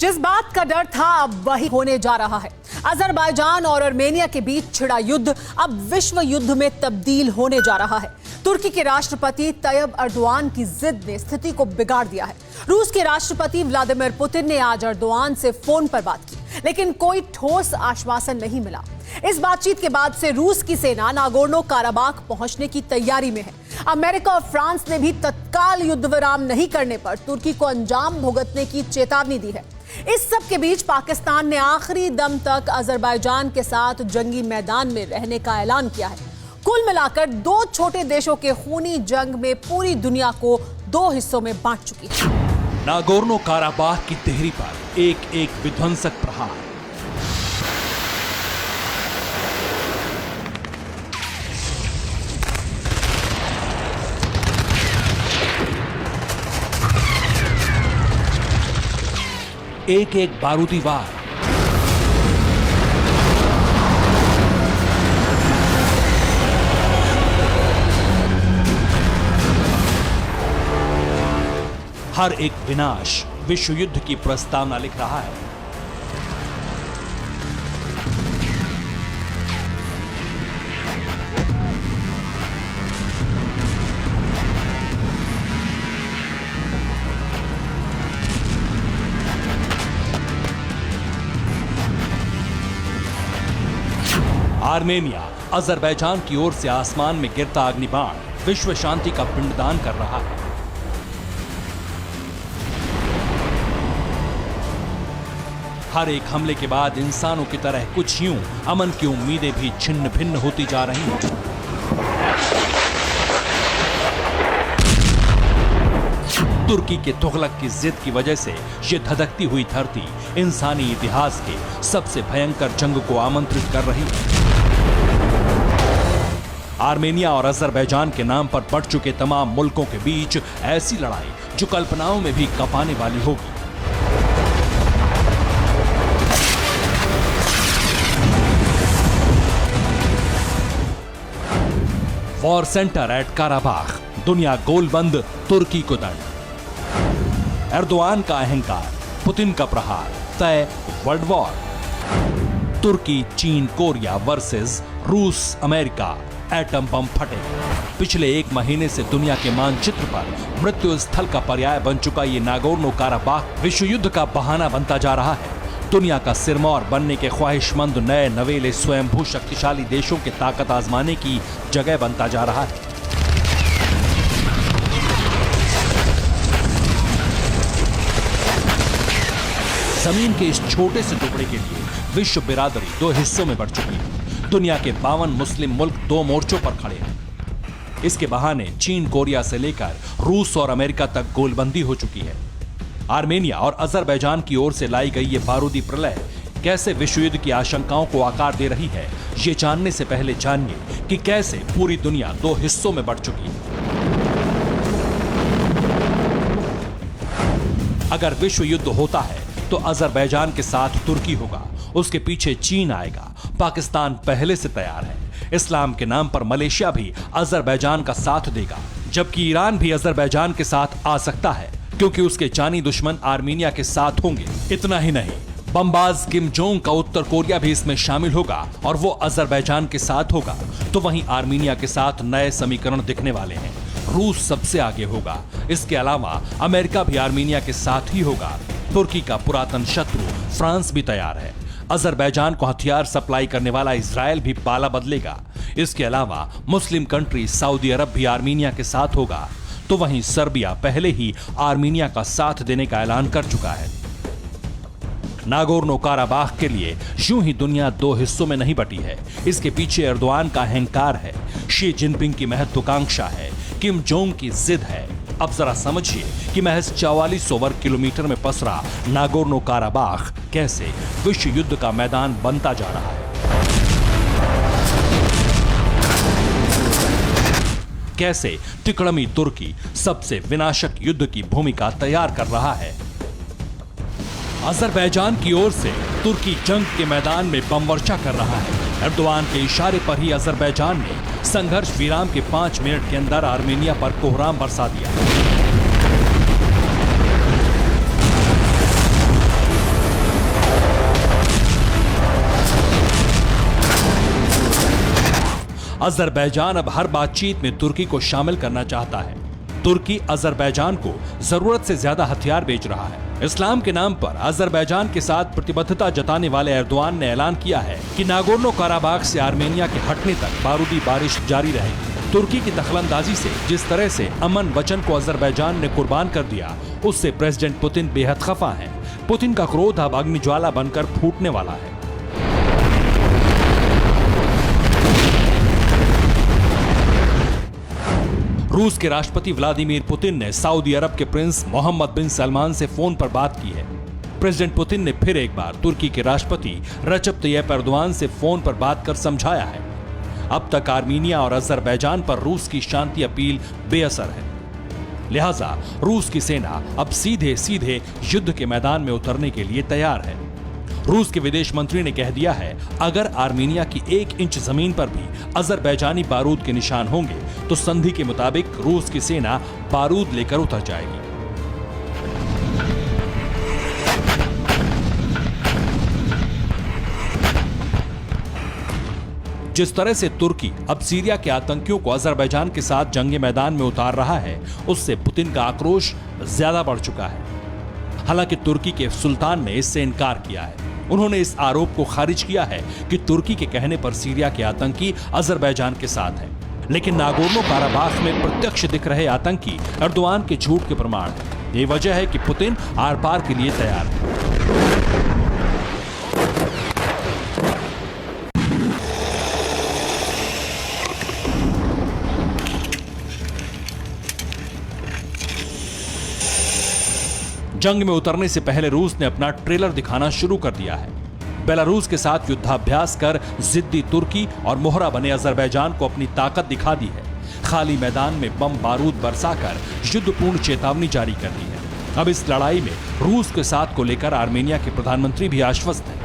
जिस बात का डर था अब वही होने जा रहा है। अजरबैजान और आर्मेनिया के बीच छिड़ा युद्ध अब विश्व युद्ध में तब्दील होने जा रहा है। तुर्की के राष्ट्रपति तैयब एर्दोआन की जिद ने स्थिति को बिगाड़ दिया है। रूस के राष्ट्रपति व्लादिमीर पुतिन ने आज एर्दोआन से फोन पर बात की, लेकिन कोई ठोस आश्वासन नहीं मिला। इस बातचीत के बाद से रूस की सेना नागोर्नो काराबाख पहुंचने की तैयारी में है। अमेरिका और फ्रांस ने भी तत्काल युद्ध विराम नहीं करने पर तुर्की को अंजाम भुगतने की चेतावनी दी है। इस सब के बीच पाकिस्तान ने आखिरी दम तक अजरबैजान के साथ जंगी मैदान में रहने का ऐलान किया है। कुल मिलाकर दो छोटे देशों के खूनी जंग में पूरी दुनिया को दो हिस्सों में बांट चुकी है। नागोर्नो काराबाख की तिहरी पर एक एक विध्वंसक प्रहार। एक एक बारूदी वार। हर एक विनाश विश्व युद्ध की प्रस्तावना लिख रहा है। आर्मेनिया अजरबैजान की ओर से आसमान में गिरता अग्निबाण विश्व शांति का पिंडदान कर रहा है। हर एक हमले के बाद इंसानों की तरह कुछ यूं अमन की उम्मीदें भी छिन्न भिन्न होती जा रही हैं। तुर्की के तुगलक की जिद की वजह से ये धधकती हुई धरती इंसानी इतिहास के सबसे भयंकर जंग को आमंत्रित कर रही है। आर्मेनिया और अजरबैजान के नाम पर बढ़ चुके तमाम मुल्कों के बीच ऐसी लड़ाई जो कल्पनाओं में भी कंपाने वाली होगी। वॉर सेंटर एट काराबाख, दुनिया गोलबंद, तुर्की को दंड। एर्दोआन का अहंकार, पुतिन का प्रहार, तय वर्ल्ड वॉर। तुर्की चीन कोरिया वर्सेस रूस अमेरिका, एटम बम फटे। पिछले एक महीने से दुनिया के मानचित्र पर मृत्यु स्थल का पर्याय बन चुका ये नागोर्नो काराबाख विश्व युद्ध का बहाना बनता जा रहा है। दुनिया का सिरमौर बनने के ख्वाहिशमंद नए नवेले स्वयंभू शक्तिशाली देशों की ताकत आजमाने की जगह बनता जा रहा है। जमीन के इस छोटे से टुकड़े के लिए विश्व बिरादरी दो हिस्सों में बढ़ चुकी है। दुनिया के 52 मुस्लिम मुल्क दो मोर्चों पर खड़े हैं। इसके बहाने चीन कोरिया से लेकर रूस और अमेरिका तक गोलबंदी हो चुकी है। आर्मेनिया और अजरबैजान की ओर से लाई गई ये बारूदी प्रलय कैसे विश्व युद्ध की आशंकाओं को आकार दे रही है, ये जानने से पहले जानिए कि कैसे पूरी दुनिया दो हिस्सों में बढ़ चुकी है। अगर विश्व युद्ध होता है तो अजरबैजान के साथ तुर्की होगा, उसके पीछे चीन आएगा। पाकिस्तान पहले से तैयार है। इस्लाम के नाम पर मलेशिया भी अजरबैजान का साथ देगा, जबकि ईरान भी अजरबैजान के साथ आ सकता है क्योंकि उसके जानी दुश्मन आर्मेनिया के साथ होंगे। इतना ही नहीं, बमबाज किम जोंग का उत्तर कोरिया भी इसमें शामिल होगा और वो अजरबैजान के साथ होगा। तो वहीं आर्मेनिया के साथ नए समीकरण दिखने वाले हैं। रूस सबसे आगे होगा। इसके अलावा अमेरिका भी आर्मेनिया के साथ ही होगा। तुर्की का पुरातन शत्रु फ्रांस भी तैयार है। अजरबैजान को हथियार सप्लाई करने वाला इजराइल भी पाला बदलेगा। इसके अलावा मुस्लिम कंट्री सऊदी अरब भी आर्मेनिया के साथ होगा। तो वहीं सर्बिया पहले ही आर्मेनिया का साथ देने का ऐलान कर चुका है। नागोर्नो काराबाख के लिए यूं ही दुनिया दो हिस्सों में नहीं बटी है। इसके पीछे एर्दोआन का अहंकार है, शी जिनपिंग की महत्वाकांक्षा है, किम जोंग की जिद है। अब जरा समझिए कि महज 4400 वर्ग किलोमीटर में पसरा नागोर्नो काराबाख कैसे विश्व युद्ध का मैदान बनता जा रहा है। कैसे तिकड़मी तुर्की सबसे विनाशक युद्ध की भूमिका तैयार कर रहा है। अजरबैजान की ओर से तुर्की जंग के मैदान में बमवर्षा कर रहा है। एर्दोआन के इशारे पर ही अजरबैजान ने संघर्ष विराम के 5 मिनट के अंदर आर्मेनिया पर कोहराम बरसा दिया। अजरबैजान अब हर बातचीत में तुर्की को शामिल करना चाहता है। तुर्की अजरबैजान को जरूरत से ज्यादा हथियार बेच रहा है। इस्लाम के नाम पर अजरबैजान के साथ प्रतिबद्धता जताने वाले एर्दोआन ने ऐलान किया है कि नागोर्नो काराबाख से आर्मेनिया के हटने तक बारूदी बारिश जारी रहेगी। तुर्की की दखलंदाजी से जिस तरह से अमन वचन को अजरबैजान ने कुर्बान कर दिया, उससे प्रेसिडेंट पुतिन बेहद खफा हैं। पुतिन का क्रोध अब अग्निज्वाला बनकर फूटने वाला है। रूस के राष्ट्रपति व्लादिमीर पुतिन ने सऊदी अरब के प्रिंस मोहम्मद बिन सलमान से फोन पर बात की है। प्रेसिडेंट पुतिन ने फिर एक बार तुर्की के राष्ट्रपति रजब तैयब एर्दोआन से फोन पर बात कर समझाया है। अब तक आर्मीनिया और अजरबैजान पर रूस की शांति अपील बेअसर है, लिहाजा रूस की सेना अब सीधे सीधे युद्ध के मैदान में उतरने के लिए तैयार है। रूस के विदेश मंत्री ने कह दिया है, अगर आर्मीनिया की 1 इंच जमीन पर भी अजरबैजानी बारूद के निशान होंगे तो संधि के मुताबिक रूस की सेना बारूद लेकर उतर जाएगी। जिस तरह से तुर्की अब सीरिया के आतंकियों को अजरबैजान के साथ जंगे मैदान में उतार रहा है, उससे पुतिन का आक्रोश ज्यादा बढ़ चुका है। हालांकि तुर्की के सुल्तान ने इससे इनकार किया है। उन्होंने इस आरोप को खारिज किया है कि तुर्की के कहने पर सीरिया के आतंकी अजरबैजान के साथ हैं। लेकिन नागोर्नो काराबाख में प्रत्यक्ष दिख रहे आतंकी एर्दोआन के झूठ के प्रमाण हैं। ये वजह है कि पुतिन आर पार के लिए तैयार है। जंग में उतरने से पहले रूस ने अपना ट्रेलर दिखाना शुरू कर दिया है। बेलारूस के साथ युद्धाभ्यास कर जिद्दी तुर्की और मोहरा बने अजरबैजान को अपनी ताकत दिखा दी है। खाली मैदान में बम बारूद बरसाकर युद्धपूर्ण चेतावनी जारी कर दी है। अब इस लड़ाई में रूस के साथ को लेकर आर्मेनिया के प्रधानमंत्री भी आश्वस्त हैं।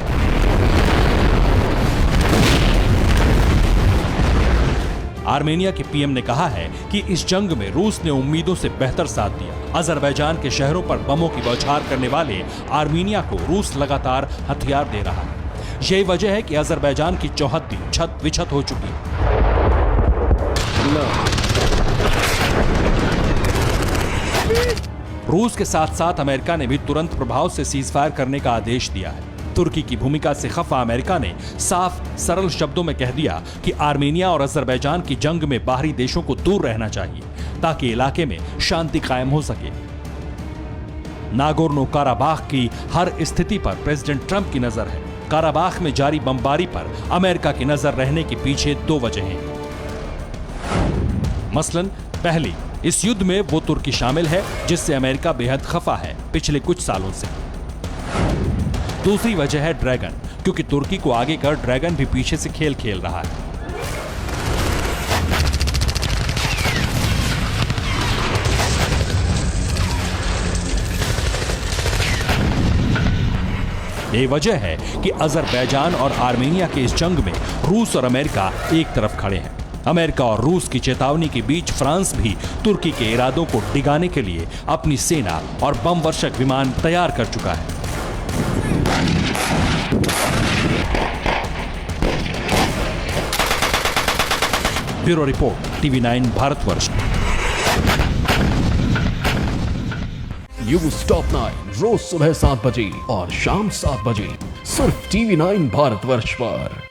आर्मेनिया के पीएम ने कहा है कि इस जंग में रूस ने उम्मीदों से बेहतर साथ दिया। अजरबैजान के शहरों पर बमों की बौछार करने वाले आर्मेनिया को रूस लगातार हथियार दे रहा है। यही वजह है कि अजरबैजान की चौहद्दी छत विछत हो चुकी है। रूस के साथ साथ अमेरिका ने भी तुरंत प्रभाव से सीजफायर करने का आदेश दिया है। तुर्की की भूमिका से खफा अमेरिका ने साफ सरल शब्दों में कह दिया कि आर्मेनिया और अजरबैजान की जंग में बाहरी देशों को दूर रहना चाहिए ताकि इलाके में शांति कायम हो सके। नागोर्नो काराबाख की हर स्थिति पर प्रेसिडेंट ट्रंप की नजर है। काराबाख में जारी बमबारी पर अमेरिका की नजर रहने के पीछे 2 वजहें हैं। मसलन पहली, इस युद्ध में वो तुर्की शामिल है जिससे अमेरिका बेहद खफा है पिछले कुछ सालों से। दूसरी वजह है ड्रैगन, क्योंकि तुर्की को आगे कर ड्रैगन भी पीछे से खेल रहा है। ये वजह है कि अजरबैजान और आर्मेनिया के इस जंग में रूस और अमेरिका एक तरफ खड़े हैं। अमेरिका और रूस की चेतावनी के बीच फ्रांस भी तुर्की के इरादों को डिगाने के लिए अपनी सेना और बम वर्षक विमान तैयार कर चुका है। Bureau report, TV9 Bharatvarsh. News top 9 रोज सुबह 7 बजे और शाम 7 बजे सिर्फ TV9 भारतवर्ष पर।